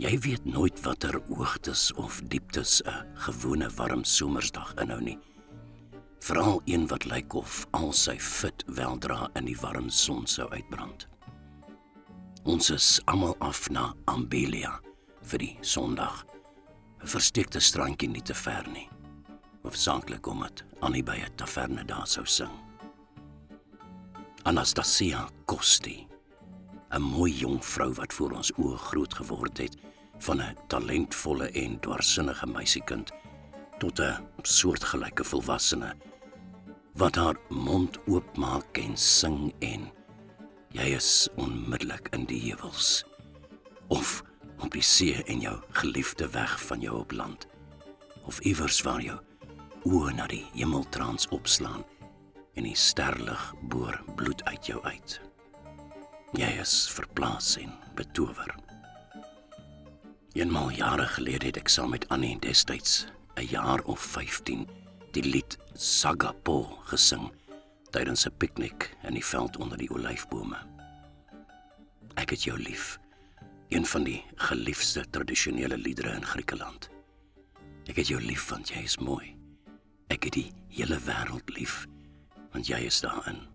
Jy weet nooit watter hoogtes of dieptes 'n gewone warm somersdag inhou nie. Veral een wat lyk of al sy fit weldra in die warm son sou uitbrand. Ons is almal af na Ambelia vir die Sondag. 'n Versteekte strandjie nie te ver nie. Hoofsaaklik omdat Annie by 'n taverne daar sou sing. Anastasia Kosti, 'n mooi jong vrou wat voor ons oë groot geword het, van 'n talentvolle en dwarsinnige meisiekind tot 'n soortgelyke volwassene, wat haar mond oopmaak en sing en jy is onmiddellik in die heuwels, of op die see en jou geliefde weg van jou op land, of iewers waar jou oë na die hemeltrans opslaan en die sterlig boor bloed uit jou uit. Jy is verplaas en betower. Eenmaal jare gelede het ek saam met Annie destyds 'n jaar of 15 die lied Sagapo gesing tydens 'n piknik in die veld onder die olyfbome. Ek het jou lief, een van die geliefdste tradisionele liedere in Griekeland. Ek het jou lief want jy is mooi. Ek het die hele wêreld lief want jy is daarin.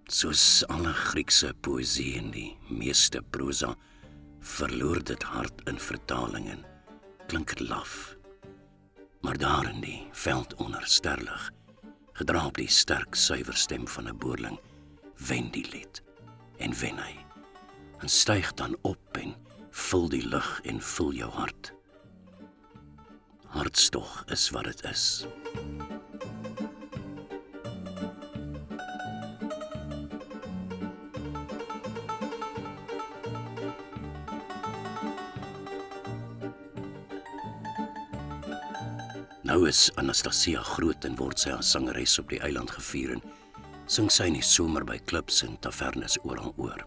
Soos alle Griekse poësie en die meeste prosa verloor dit hart in vertaling en klink het laf. Maar daar in die veld onder sterlig, gedra op die sterk suiwer stem van 'n boerling, wen die lied en wen hy, en styg dan op en vul die lug en vul jou hart. Hartstog is wat dit is. Nou is Anastasia groot en word sy as sangeres op die eiland gevier en sing sy in die somer by klubs en tavernes oral oor.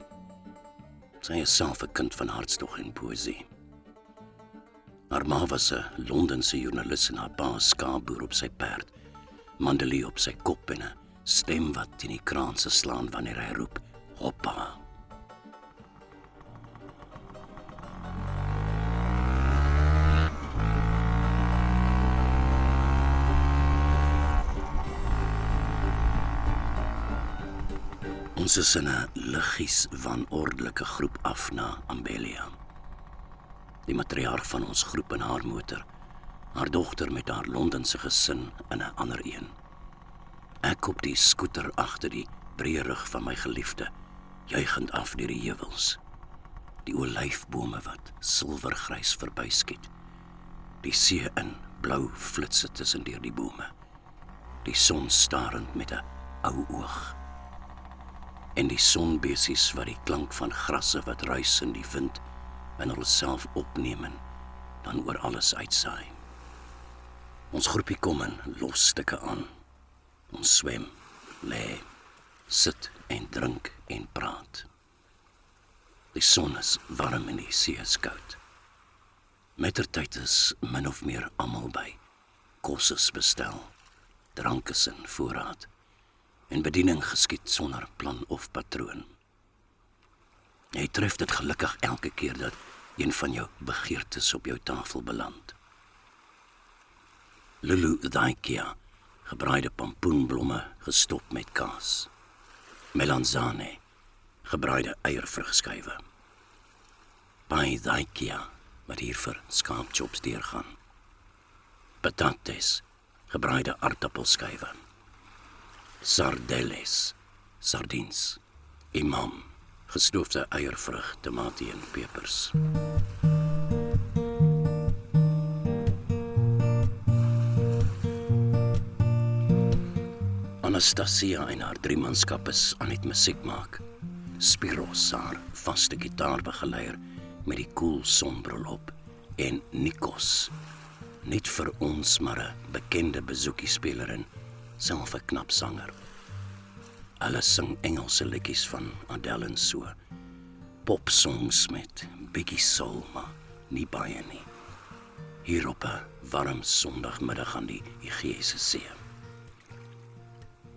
Sy is self 'n kind van hartstog en poësie. Haar ma was 'n Londense joernalis en haar pa 'n skaapboer op sy perd, mandelie op sy kop en 'n stem wat teen die kraanse slaan wanneer hy roep, hoppa. Ons is in 'n liggies wanordelike groep af na Ambelia. Die matriarg van ons groep in haar motor, haar dogter met haar Londense gesin in 'n ander een. Ek op die skooter agter die breë rug van my geliefde, juigend af deur die heuwels. Die olyfbome wat silwergrys verbyskiet. Die see in blou flitsse tussen deur die bome. Die son starend met 'n ou oog. En die sonbesies wat die klank van grasse wat ruis in die wind en hulself opneem en dan oor alles uitsaai. Ons groepie kom in los stukke aan. Ons swem, lê, sit en drink en praat. Die son is warm en die see is koud. Mettertyd is min of meer almal by. Kos is bestel, drank is in voorraad. En bediening geskied sonder plan of patroon. Jy tref dit gelukkig elke keer dat een van jou begeertes op jou tafel beland. Lulu Daikia, gebraaide pampoenblomme gestop met kaas. Melanzane, gebraaide eiervrugskywe. Pai Daikia, wat hier vir skaapchops deurgaan. Patates, gebraaide aardappelskywe. Sardeles, sardines, imam, gestoofde eiervrug, tamatie en pepers. Anastasia en haar driemanskap is aan het musiek maak. Spiros, haar vaste gitaarbegeleier met die koel sonbril op, en Nikos, niet vir ons maar 'n bekende bezoekiespeler en self 'n knap sanger. Hulle sing Engelse liedjies van Adele en so. Popsongs met bietjie soul, maar nie baie nie. Hier op 'n warm Sondagmiddag aan die Egeïese See.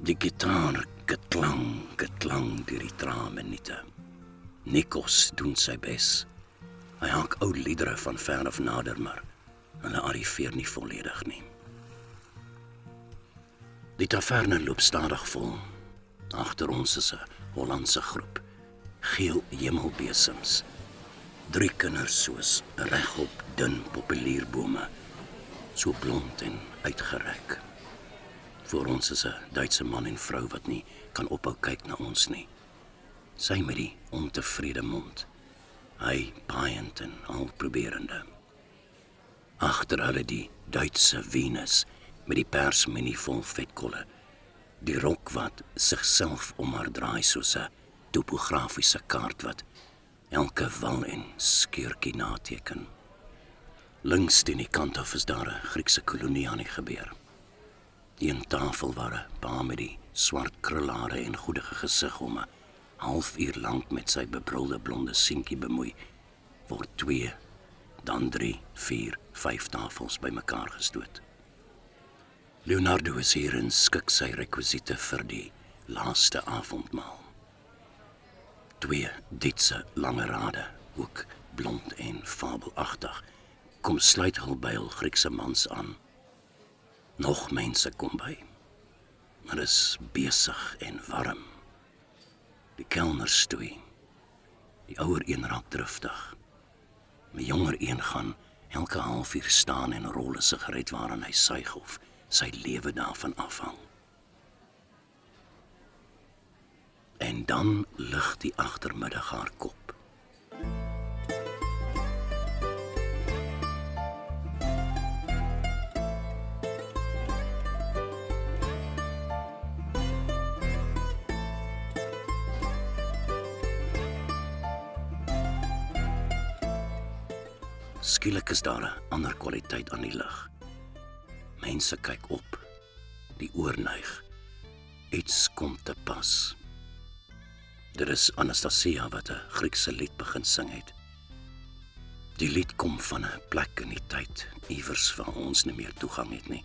Die gitaar geklang deur die traanminute. Nikos doen sy bes. Hy hak ou liedere van ver af nader, maar hulle arriveer nie volledig nie. Die taverne loop stadig vol. Agter ons is 'n Hollandse groep, geel hemelbesems. 3 kinders soos regop dun populierbome, so blond en uitgerek. Voor ons is 'n Duitse man en vrou wat nie kan ophou kyk na ons nie. Sy met die ontevrede mond, hy paaiend en al proberende. Agter hulle die Duitse Venus met die persminie vol vetkolle, die rok wat sigself om haar draai soos 'n topografiese kaart wat elke wal en skeurtjie nateken. Links teen die kant af is daar 'n Griekse kolonie aan die gebeur. Een tafel waar 'n pa met die swart krullare en goedige gesig om 'n halfuur lank met sy bebrulde blonde seentjie bemoei, word 2, dan 3, 4, 5 tafels bymekaar gestoot. Leonardo is hier en skik sy rekwisiete vir die laaste avondmaal. 2 ditse lange rade, ook blond en fabelagtig, kom sluit hul by hul Griekse mans aan. Nog mense kom by, maar is besig en warm. Die kelner stoei, die ouer een raak driftig. My jonger een gaan elke halfuur staan en rol 'n sigaret waaraan hy suig of sy lewe daarvan afhang. En dan lig die agtermiddag haar kop. Skielik is daar 'n ander kwaliteit aan die lig. Mense kyk op, die oor neig. Iets kom te pas. Dit is Anastasia wat 'n Griekse lied begin sing het. Die lied kom van 'n plek in die tyd, iewers waar ons nie meer toegang het nie,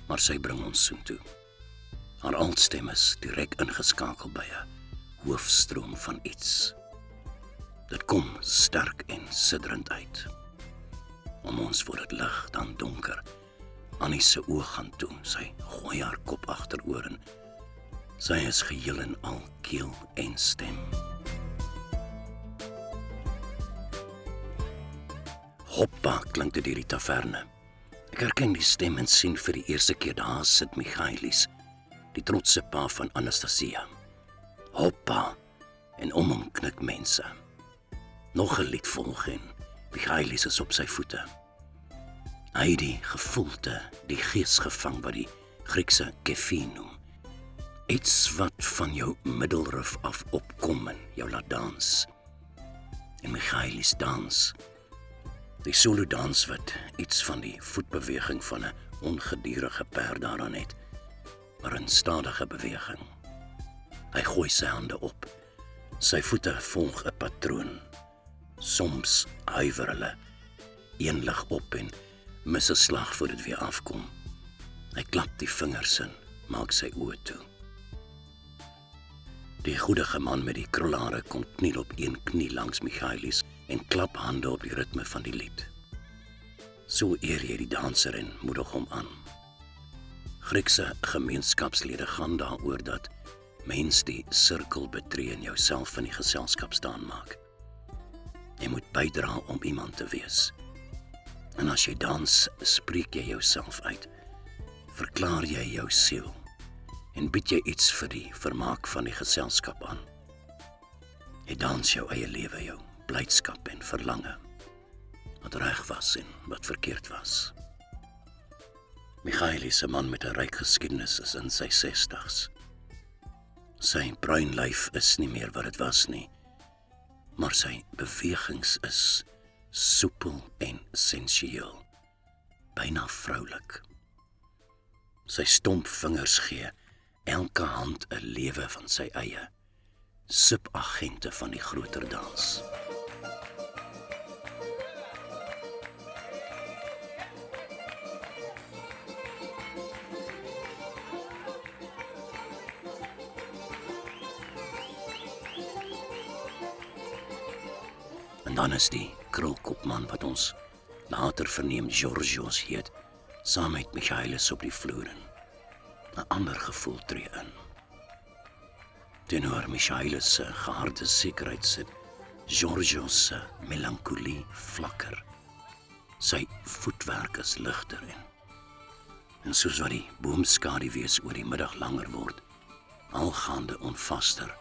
maar sy bring ons soontoe. Haar altstem is direk ingeskakel by 'n hoofstroom van iets. Dit kom sterk en sidderend uit. Om ons word dit lig, dan donker. Annie se oë gaan toe, sy gooi haar kop agteroor en sy is geheel en al keel en stem. Hoppa, klink dit deur die taverne. Ek herken die stem en sien vir die eerste keer daar sit Michaelis, die trotse pa van Anastasia. Hoppa, en om hom knik mense. Nog 'n lied volg en Michaelis is op sy voete. Hy het die gevoelte, die gees gevang wat die Griekse kefie noem. Iets wat van jou middelrif af opkom en jou laat dans. En Michaelis dans. Die solo-dans wat iets van die voetbeweging van 'n ongedurige perd daaraan het, maar 'n stadige beweging. Hy gooi sy hande op. Sy voete volg 'n patroon. Soms huiwer hulle, een lig op en mis 'n slag voor dit weer afkom. Hy klap die vingers in, maak sy oë toe. Die goedige man met die krullare kom kniel op een knie langs Michaelis en klap hande op die ritme van die lied. So eer jy die danser en moedig hom aan. Griekse gemeenskapslede gaan daaroor dat mens die sirkel betree en jouself in die geselskap staan maak. Jy moet bydra om iemand te wees. En as jy dans, spreek jy jouself uit. Verklaar jy jou siel en bied jy iets vir die vermaak van die geselskap aan. Jy dans jou eie lewe, jou blydskap en verlange, wat reg was en wat verkeerd was. Michaelis, 'n man met 'n ryk geskiedenis, is in sy 60's. Sy bruin lyf is nie meer wat dit was nie, maar sy bewegings is soepel en sensueel, byna vroulik. Sy stomp vingers gee elke hand 'n lewe van sy eie, subagente van die groter dans. En dan is die krulkopman wat ons later verneem Georgios heet, saam met Michaelis op die vloer en 'n ander gevoel tree in. Teenoor Michaelis se geharde sekerheid sit Georgios se melankolie vlakker. Sy voetwerk is ligter en soos wat die boomskaduwees oor die middag langer word, algaande onvaster,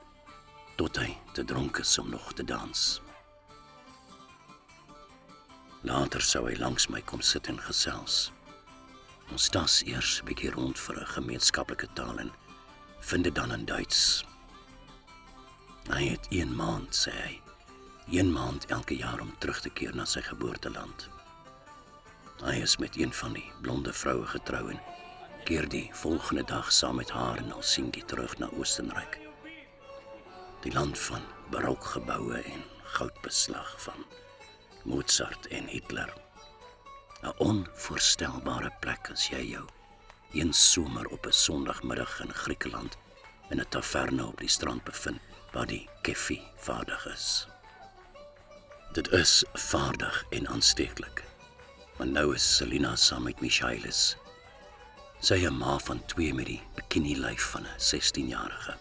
tot hy te dronk is om nog te dans. Later sou hy langs my kom sit en gesels. Ons tas eers 'n bietjie rond vir 'n gemeenskaplike taal en vind dit dan in Duits. Hy het 1 maand, sê hy, 1 maand elke jaar om terug te keer na sy geboorteland. Hy is met een van die blonde vroue getrou en keer die volgende dag saam met haar en Helsinki terug na Oostenryk. Die land van barokgeboue en goudbeslag van Mozart en Hitler. 'n onvoorstelbare plek as jy jou een somer op 'n Sondagmiddag in Griekeland in 'n taverne op die strand bevind waar die koffie vaardig is. Dit is vaardig en aansteeklik. Want nou is Selina saam met Michaelis. Sy 'n ma van 2 met die bikini-lyf van 'n 16-jarige.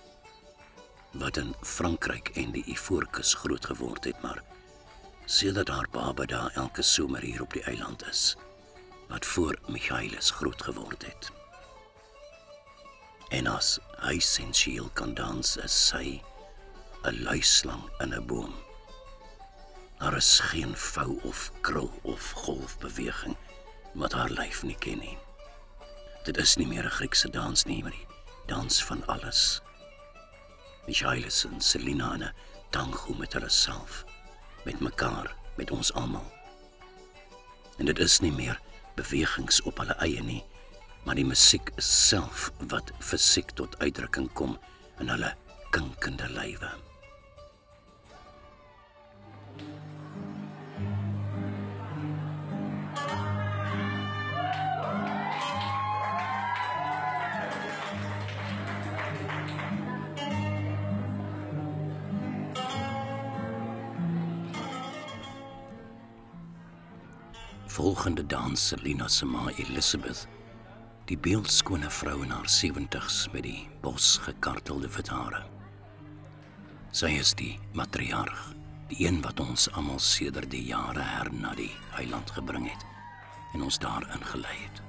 Wat in Frankryk en die Ivoorkus groot geword het, maar sedert haar baba daar elke somer hier op die eiland is, wat voor Michaelis groot geword het. En as hy sensueel kan dans, is sy 'n luislang in 'n boom. Daar is geen vou of krul of golfbeweging wat haar lyf nie ken nie. Dit is nie meer 'n Griekse dans nie, maar die dans van alles. Michaelis en Selina in 'n tango met hulle self, met mekaar, met ons almal. En dit is nie meer bewegings op hulle eie nie, maar die musiek is self wat fisiek tot uitdrukking kom in hulle kinkende lywe. Volgende dans Selina se ma Elizabeth, die beeldskone vrou in haar 70's met die bos gekartelde wit hare. Sy is die matriarg, die een wat ons almal sedert die jare her na die eiland gebring het en ons daar ingelei het.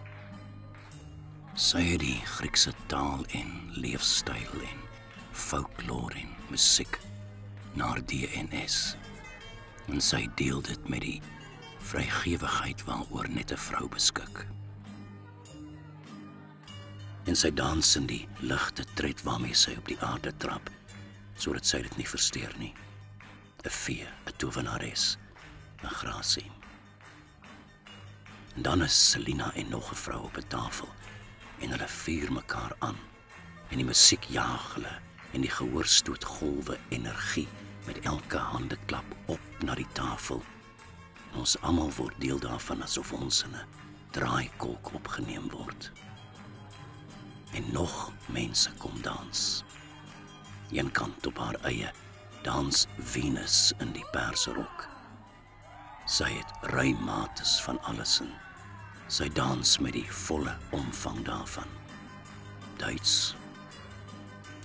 Sy het die Griekse taal en leefstyl en folklore en musiek na haar DNS en sy deel dit met die vrygewigheid waaroor net 'n vrou beskik. En sy dans in die ligte tred waarmee sy op die aarde trap, sodat sy dit nie versteur nie. 'n fee, 'n tovenares, 'n grasie. En dan is Selina en nog 'n vrou op 'n tafel, en hulle vier mekaar aan, en die musiek jaag hulle, en die gehoor stoot golwe energie, met elke handeklap op na die tafel. Ons almal word deel daarvan asof ons in 'n draaikolk opgeneem word. En nog mense kom dans. Een kant op haar eie dans Venus in die perserok. Sy het ruim mates van alles in. Sy dans met die volle omvang daarvan. Duits.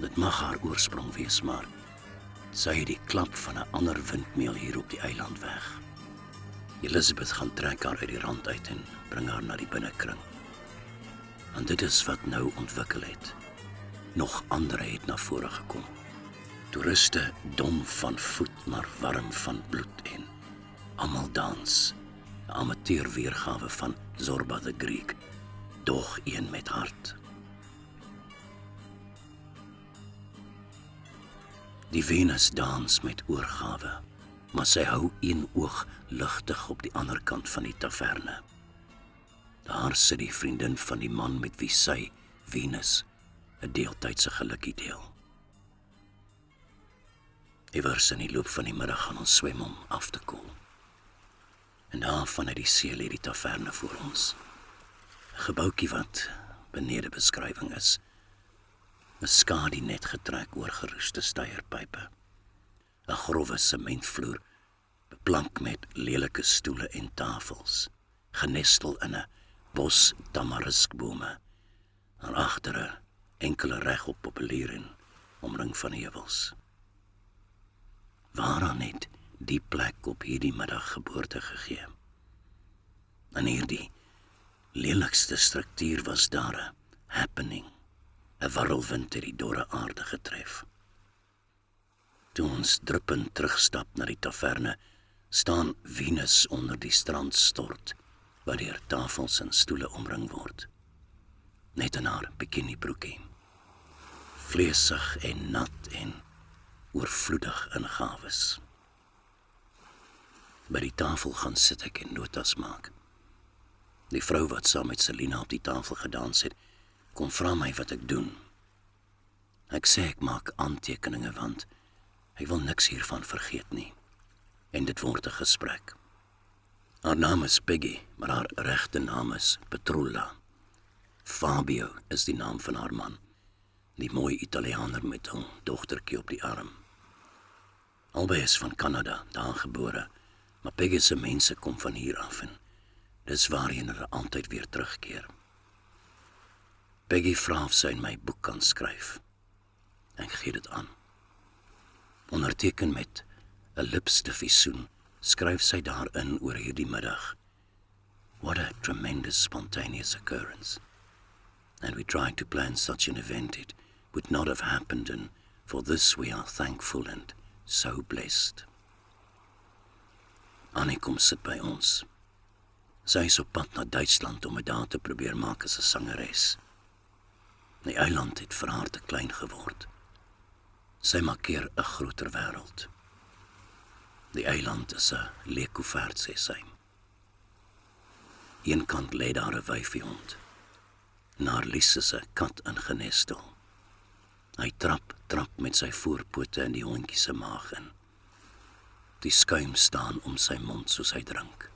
Dit mag haar oorsprong wees, maar sy het die klap van 'n ander windmeel hier op die eiland weg. Elizabeth gaan trek haar uit die rand uit en bring haar na die binnekring. Want dit is wat nou ontwikkel het. Nog ander het na vore gekom. Toeriste dom van voet, maar warm van bloed en almal dans. 'n Amateur weergawe van Zorba the Greek, dog een met hart. Die Venus dans met oorgawe, maar sy hou een oog ligtig op die ander kant van die taverne. Daar sit die vriendin van die man met wie sy, Venus, 'n deeltydse gelukkie deel. Iewers in die loop van die middag gaan ons swem om af te koel. En daar vanuit die see lê die taverne voor ons. 'n Gebouetjie wat benede beskrywing is. 'n skadu net getrek oor geroeste steierpype. 'n growwe sementvloer beplank met lelike stoele en tafels, genestel in 'n bos tamariskbome, en agter 'n enkele regop populier en omring van heuwels. Waaraan het die plek op hierdie middag geboorte gegee? In hierdie lelikste struktuur was daar 'n happening, 'n warrelwind het die dorre aarde getref. Toe ons druppend terugstap na die taverne, staan Venus onder die strandstort, waar deur tafels en stoele omring word. Net in haar bikinibroekie, vleesig en nat en oorvloedig in gawes. By die tafel gaan sit ek en notas maak. Die vrou wat saam met Selina op die tafel gedans het, kom vra my wat ek doen. Ek sê ek maak aantekeninge want ek wil niks hiervan vergeet nie. En dit word 'n gesprek. Haar naam is Peggy, maar haar regte naam is Petrulla. Fabio is die naam van haar man, die mooi Italianer met 'n dogtertjie op die arm. Albei is van Kanada, daar gebore, maar Peggy se mense kom van hier af en dis waarheen hulle altyd weer terugkeer. Peggy vra of sy in my boek kan skryf. Ek gee dit aan. Onderteken met 'n lipstifiesoen skryf sy daarin oor hierdie middag. What a tremendous spontaneous occurrence. And we tried to plan such an event, it would not have happened, and for this we are thankful and so blessed. Annie kom sit by ons. Sy is op pad na Duitsland om 'n daar te probeer maak as 'n sangeres. Die eiland het vir haar te klein geword. Sy markeer 'n groter wêreld. Die eiland is 'n leekkoevert, sê sy. Een kant lê daar 'n wyfiehond. Naar Lies is 'n kat ingenestel. Hy trap met sy voorpote in die hondjie se maag in. Die skuim staan om sy mond soos hy drink.